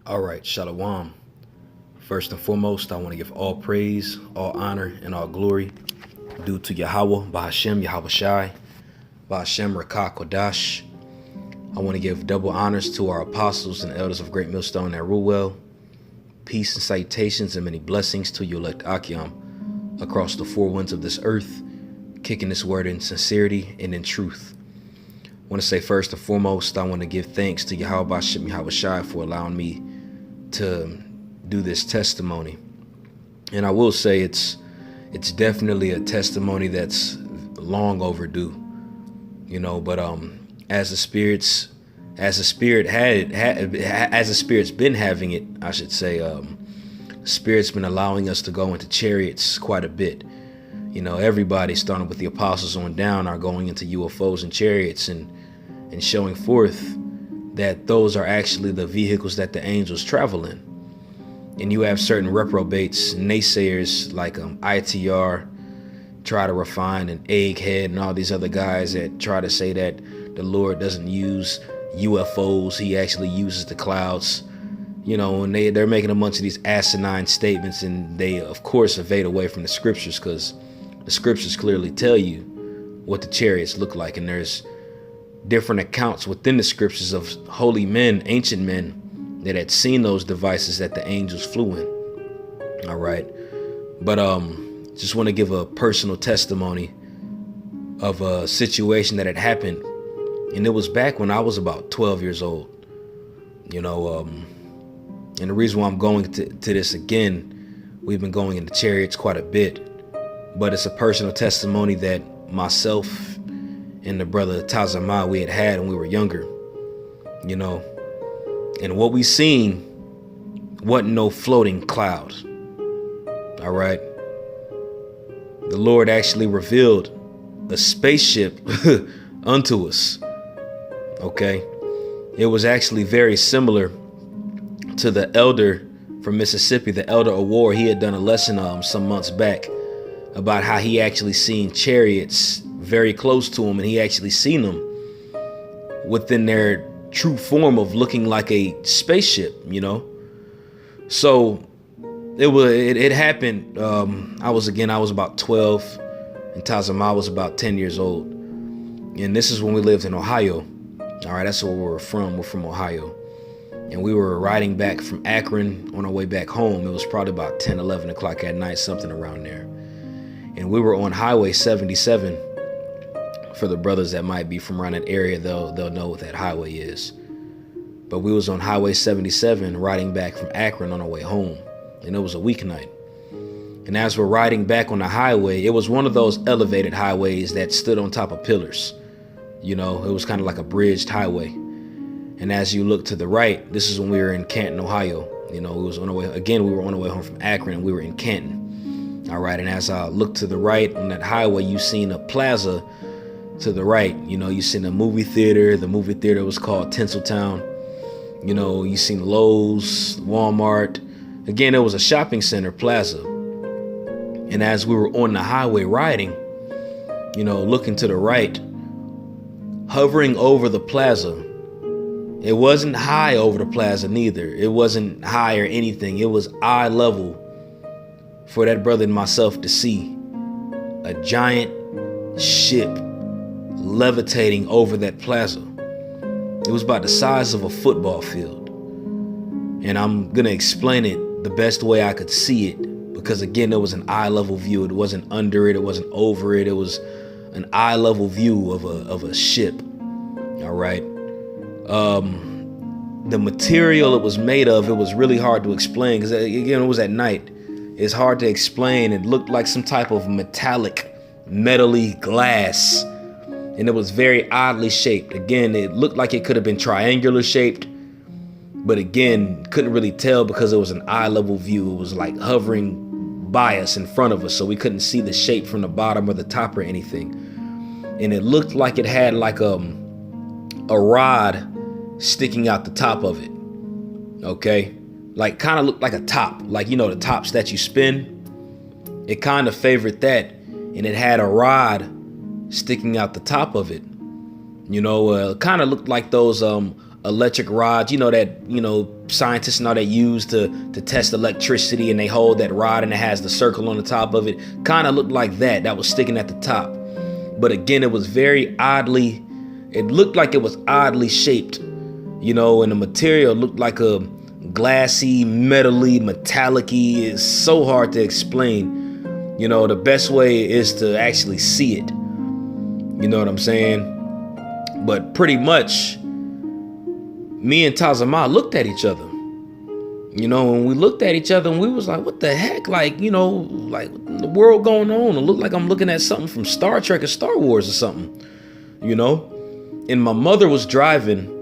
All right, Shalom. First and foremost, I want to give all praise, all honor, and all glory due to Yahweh, Bahashem, Yahweh Shai, Bahashem, Rakah, Kodash. I want to give double honors to our apostles and elders of Great Millstone that rule well. Peace and salutations and many blessings to you, elect Akim, across the four winds of this earth, kicking this word in sincerity and in truth. I want to say first and foremost, I want to give thanks to Yahweh, Bahashem, Yahweh Shai for allowing me to do this testimony. And I will say it's definitely a testimony that's long overdue, but as the spirit's been having it, I should say, the spirit's been allowing us to go into chariots quite a bit. Everybody starting with the apostles on down are going into UFOs and chariots and showing forth that those are actually the vehicles that the angels travel in. And you have certain reprobates, naysayers like ITR, try to refine an egghead and all these other guys that try to say that the Lord doesn't use UFOs, he actually uses the clouds. And they're making a bunch of these asinine statements, and they of course evade away from the scriptures, because the scriptures clearly tell you what the chariots look like, and there's different accounts within the scriptures of holy men, ancient men, that had seen those devices that the angels flew in. All right. But just want to give a personal testimony of a situation that had happened. And it was back when I was about 12 years old. And the reason why I'm going to this again, we've been going into chariots quite a bit, but it's a personal testimony that myself and the brother Tazama we had when we were younger, and what we seen wasn't no floating cloud. All right. The Lord actually revealed a spaceship unto us. Okay. It was actually very similar to the elder from Mississippi, the elder Awar. He had done a lesson some months back about how he actually seen chariots very close to him, and he actually seen them within their true form of looking like a spaceship, So it happened. I was about 12, and Tazama was about 10 years old, and this is when we lived in Ohio. All right, that's where we're from. We're from Ohio, and we were riding back from Akron on our way back home. It was probably about 10, 11 o'clock at night, something around there, and we were on Highway 77. For the brothers that might be from around that area, they'll know what that highway is. But we was on Highway 77 riding back from Akron on our way home, and it was a weeknight. And as we're riding back on the highway, it was one of those elevated highways that stood on top of pillars. It was kind of like a bridged highway. And as you look to the right, this is when we were in Canton, Ohio. We was on our way again. We were on our way home from Akron, and we were in Canton. All right, and as I looked to the right on that highway, you seen a plaza. To the right, you seen a movie theater. The movie theater was called Tinseltown. You seen Lowe's, Walmart. Again, it was a shopping center plaza. And as we were on the highway riding, looking to the right, hovering over the plaza, it wasn't high over the plaza neither. It wasn't high or anything. It was eye level for that brother and myself to see a giant ship levitating over that plaza. It was about the size of a football field. And I'm going to explain it the best way I could see it, because again, it was an eye level view. It wasn't under it. It wasn't over it. It was an eye level view of a ship. All right. The material it was made of, it was really hard to explain, because again, it was at night. It's hard to explain. It looked like some type of metallic, metally glass. And it was very oddly shaped. Again, it looked like it could have been triangular shaped, but again, couldn't really tell because it was an eye level view. It was like hovering by us in front of us, so we couldn't see the shape from the bottom or the top or anything. And it looked like it had like a rod sticking out the top of it. Okay, like kind of looked like a top, like the tops that you spin. It kind of favored that, and it had a rod sticking out the top of it. Kind of looked like those electric rods, that, scientists and all that use to test electricity, and they hold that rod and it has the circle on the top of it. Kind of looked like that was sticking at the top. But again, it looked like it was oddly shaped, and the material looked like a glassy, metally, metallic-y. It's so hard to explain. The best way is to actually see it. You know what I'm saying? But pretty much, me and Tazama looked at each other. And we looked at each other and we was like, what the heck? Like, like the world going on. It looked like I'm looking at something from Star Trek or Star Wars or something, And my mother was driving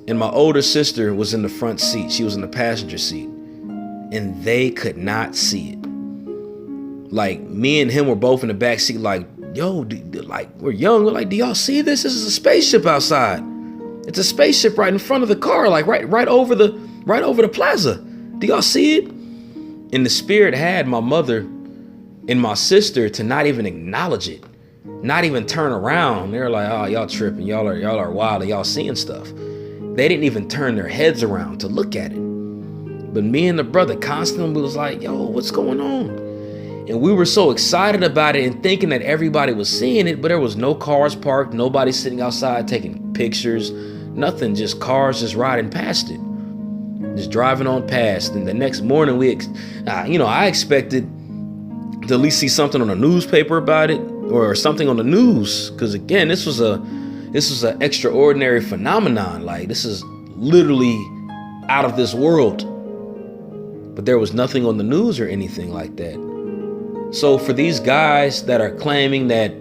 and my older sister was in the front seat. She was in the passenger seat and they could not see it. Like, me and him were both in the back seat like, yo, we're young. We're like, do y'all see this? This is a spaceship outside. It's a spaceship right in front of the car, like right over the plaza. Do y'all see it? And the spirit had my mother and my sister to not even acknowledge it, not even turn around. They're like, oh, y'all tripping. Y'all are wild and y'all seeing stuff. They didn't even turn their heads around to look at it. But me and the brother constantly was like, yo, what's going on? And we were so excited about it and thinking that everybody was seeing it, but there was no cars parked, nobody sitting outside taking pictures, nothing, just cars just riding past it, just driving on past. And the next morning, I expected to at least see something on a newspaper about it or something on the news, because again, this was an extraordinary phenomenon. Like, this is literally out of this world. But there was nothing on the news or anything like that. So for these guys that are claiming that,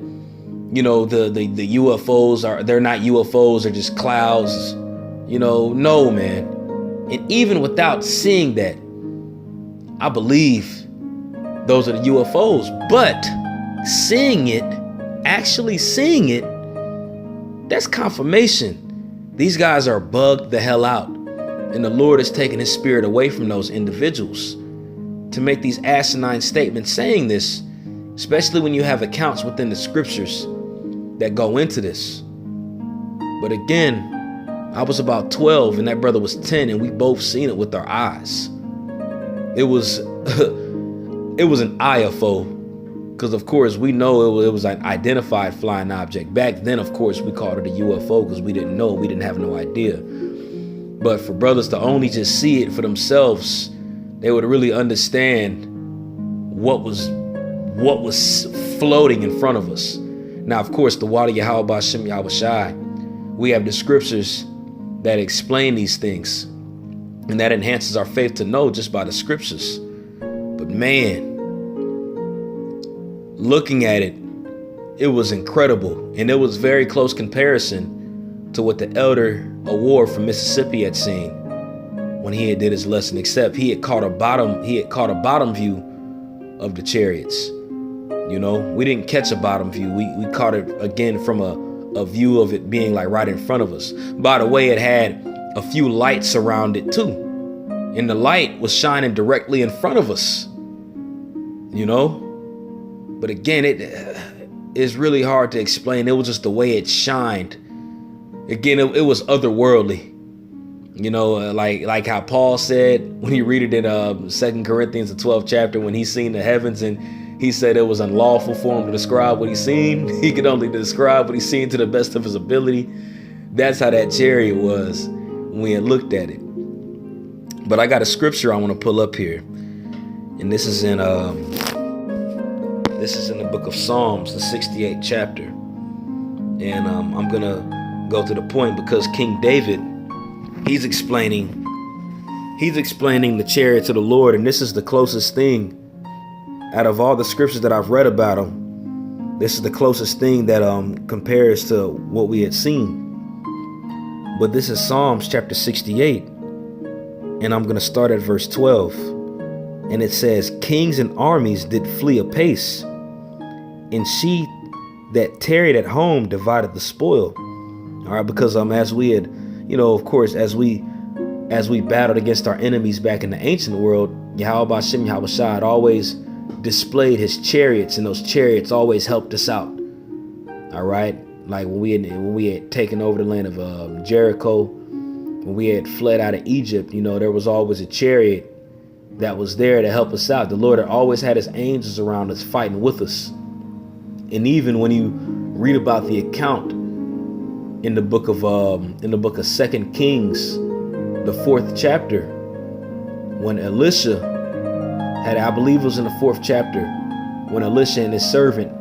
the UFOs they're not UFOs, they're just clouds, no, man. And even without seeing that, I believe those are the UFOs. But actually seeing it, that's confirmation. These guys are bugged the hell out. And the Lord has taken his spirit away from those individuals to make these asinine statements saying this, especially when you have accounts within the scriptures that go into this. But again, I was about 12 and that brother was 10, and we both seen it with our eyes. It was it was an IFO, because of course we know it was an identified flying object. Back then, of course, we called it a UFO because we didn't know, we didn't have no idea. But for brothers to only just see it for themselves, they would really understand what was floating in front of us. Now, of course, the Wadi Yahweh Ba'Shem Yahweh Shai, we have the scriptures that explain these things, and that enhances our faith to know just by the scriptures. But man, looking at it, it was incredible, and it was very close comparison to what the elder Award from Mississippi had seen when he had did his lesson, except he had caught a bottom view of the chariots. We didn't catch a bottom view. We caught it again from a view of it being like right in front of us. By the way, it had a few lights around it too. And the light was shining directly in front of us. But again, it is really hard to explain. It was just the way it shined. Again, it was otherworldly. Like how Paul said when you read it in 2 Corinthians, the 12th chapter, when he seen the heavens and he said it was unlawful for him to describe what he seen. He could only describe what he seen to the best of his ability. That's how that chariot was when we had looked at it. But I got a scripture I want to pull up here, and this is in the book of Psalms, the 68th chapter. And I'm gonna go to the point because King David, he's explaining the chariots of the Lord, and this is the closest thing out of all the scriptures that I've read about him. This is the closest thing that compares to what we had seen. But this is Psalms chapter 68, and I'm going to start at verse 12. And it says, kings and armies did flee apace, and she that tarried at home divided the spoil. All right, because as we had, of course, as we battled against our enemies back in the ancient world, Yahweh Ba'Shem Yahweh Shai had always displayed his chariots, and those chariots always helped us out. All right, like when we had taken over the land of Jericho, when we had fled out of Egypt, there was always a chariot that was there to help us out. The Lord had always had his angels around us fighting with us. And even when you read about the account in the book of 2 Kings, the 4th chapter, when Elisha had, I believe it was in the 4th chapter, when Elisha and his servant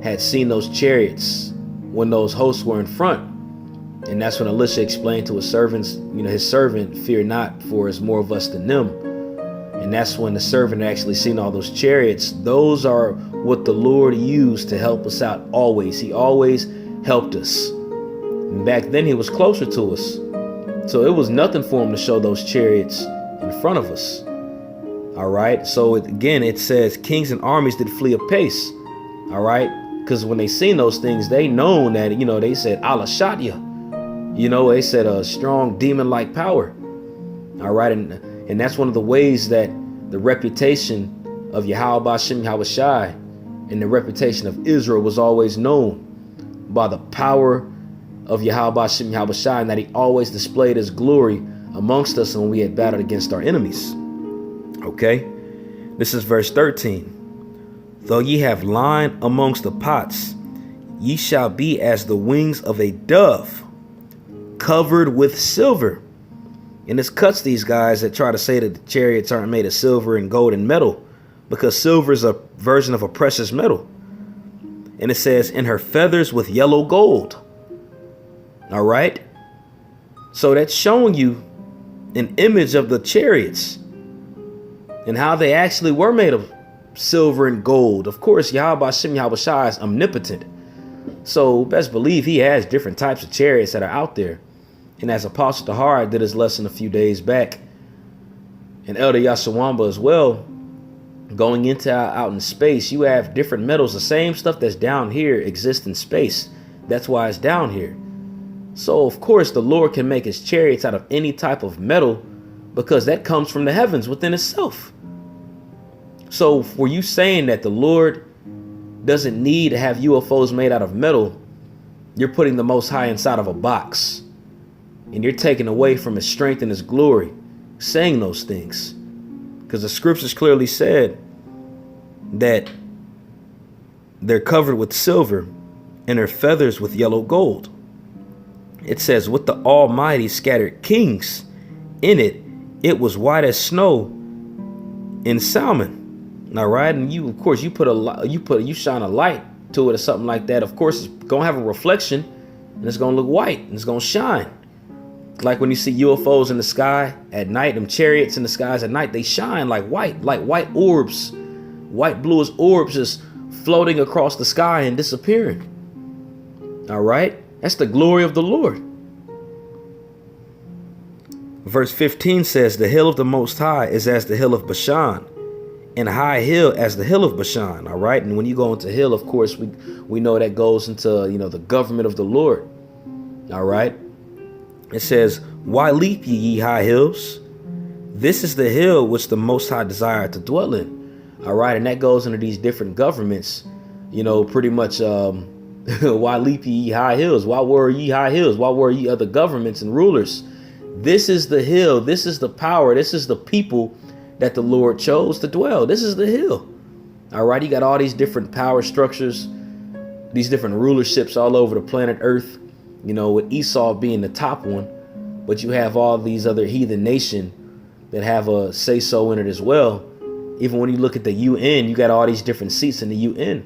had seen those chariots when those hosts were in front. And that's when Elisha explained to his servants, his servant, fear not, for it's more of us than them. And that's when the servant actually seen all those chariots. Those are what the Lord used to help us out always. He always helped us. And back then he was closer to us. So it was nothing for him to show those chariots in front of us. All right. So it says kings and armies did flee apace. All right. Because when they seen those things, they known that, they said, Allah shot you. They said a strong demon-like power. All right. And that's one of the ways that the reputation of Yahweh Bashem Yahweh Shai and the reputation of Israel was always known by the power of Yahweh Bashem Yahweh Shai, and that he always displayed his glory amongst us when we had battled against our enemies. Okay, this is verse 13. Though ye have line amongst the pots, ye shall be as the wings of a dove, covered with silver. And this cuts these guys that try to say that the chariots aren't made of silver and gold and metal, because silver is a version of a precious metal. And it says, in her feathers with yellow gold. All right. So that's showing you an image of the chariots and how they actually were made of silver and gold. Of course, Yahweh Bashem Yahweh Shai is omnipotent. So best believe he has different types of chariots that are out there. And as Apostle Tahar did his lesson a few days back, and Elder Yashawamba as well, going into out in space, you have different metals. The same stuff that's down here exists in space. That's why it's down here. So of course the Lord can make his chariots out of any type of metal, because that comes from the heavens within itself. So were you saying that the Lord doesn't need to have UFOs made out of metal, you're putting the Most High inside of a box. And you're taking away from his strength and his glory, saying those things. Because the scriptures clearly said that they're covered with silver and their feathers with yellow gold. It says, with the Almighty scattered kings in it, it was white as snow in salmon. All right. And you, of course, you shine a light to it or something like that. Of course, it's going to have a reflection and it's going to look white and it's going to shine. Like when you see UFOs in the sky at night, them chariots in the skies at night, they shine like white orbs, white bluish orbs just floating across the sky and disappearing. All right. That's the glory of the Lord. Verse 15 says, the hill of the Most High is as the hill of Bashan, and high hill as the hill of Bashan. All right. And when you go into hill, of course, we know that goes into, the government of the Lord. All right. It says, why leap ye high hills? This is the hill which the Most High desired to dwell in. All right. And that goes into these different governments, pretty much. Why leap ye high hills? Why worry ye high hills? Why worry ye other governments and rulers? This is the hill. This is the power. This is the people that the Lord chose to dwell. This is the hill. All right. You got all these different power structures, these different rulerships all over the planet Earth. With Esau being the top one, but you have all these other heathen nation that have a say so in it as well. Even when you look at the UN, you got all these different seats in the UN.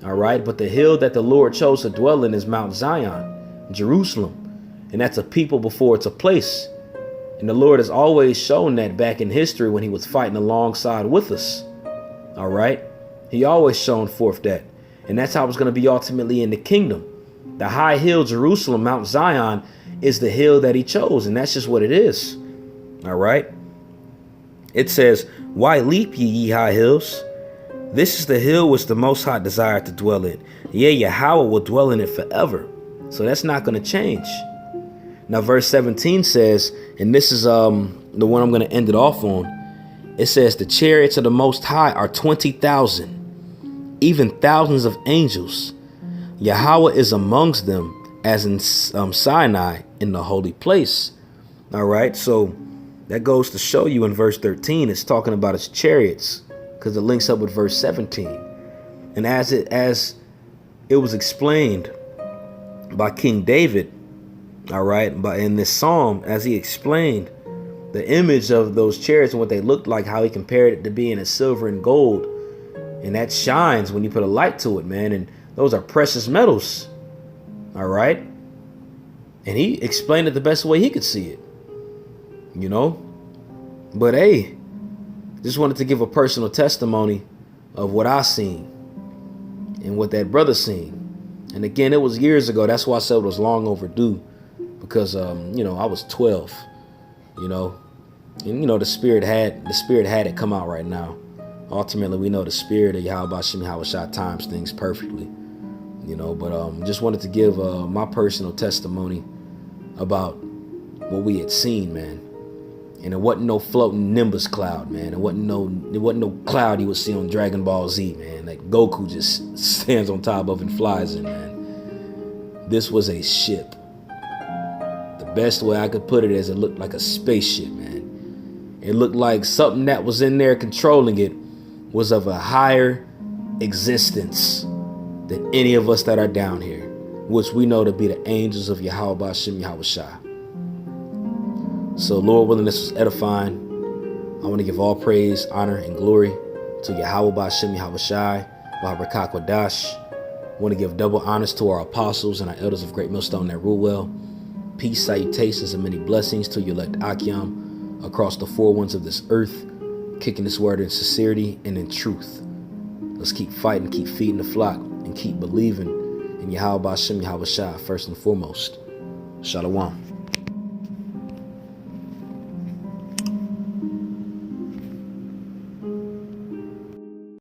All right. But the hill that the Lord chose to dwell in is Mount Zion, Jerusalem. And that's a people before it's a place. And the Lord has always shown that back in history when he was fighting alongside with us. All right. He always shown forth that. And that's how it's going to be ultimately in the kingdom. The high hill, Jerusalem, Mount Zion, is the hill that he chose. And that's just what it is. All right. It says, why leap ye high hills? This is the hill which the Most High desired to dwell in. Yea, Yahweh will dwell in it forever. So that's not going to change. Now, verse 17 says, and this is the one I'm going to end it off on. It says, the chariots of the Most High are 20,000, even thousands of angels. Yahweh is amongst them as in Sinai in the holy place. All right, so that goes to show you in verse 13, it's talking about his chariots because it links up with verse 17. And as it was explained by King David, all right, but in this psalm, as he explained the image of those chariots and what they looked like, how he compared it to being a silver and gold, and that shines when you put a light to it, man. And those are precious metals, all right. And he explained it the best way he could see it, you know. But hey, just wanted to give a personal testimony of what I seen and what that brother seen. And again, it was years ago. That's why I said it was long overdue, because you know, I was 12, you know, and you know, the spirit had it come out right now. Ultimately, we know the spirit of Yahweh Shem Yahushua times things perfectly, you know. But just wanted to give my personal testimony about what we had seen, man. And it wasn't no floating Nimbus cloud, man. It wasn't no cloud you would see on Dragon Ball Z, man, that Goku just stands on top of and flies in, man. This was a ship. The best way I could put it is it looked like a spaceship, man. It looked like something that was in there controlling it was of a higher existence than any of us that are down here, which we know to be the angels of Yahweh Shem Yahushua. So Lord willing, this was edifying. I want to give all praise, honor, and glory to Yahweh Shem Yahushua, Barakah Kodash. I want to give double honors to our apostles and our elders of Great Millstone that rule well. Peace, salutations, and many blessings to your elect Akim across the four winds of this earth, kicking this word in sincerity and in truth. Let's keep fighting, keep feeding the flock, and keep believing in Yahweh Shem Yahushua first and foremost. Shalom.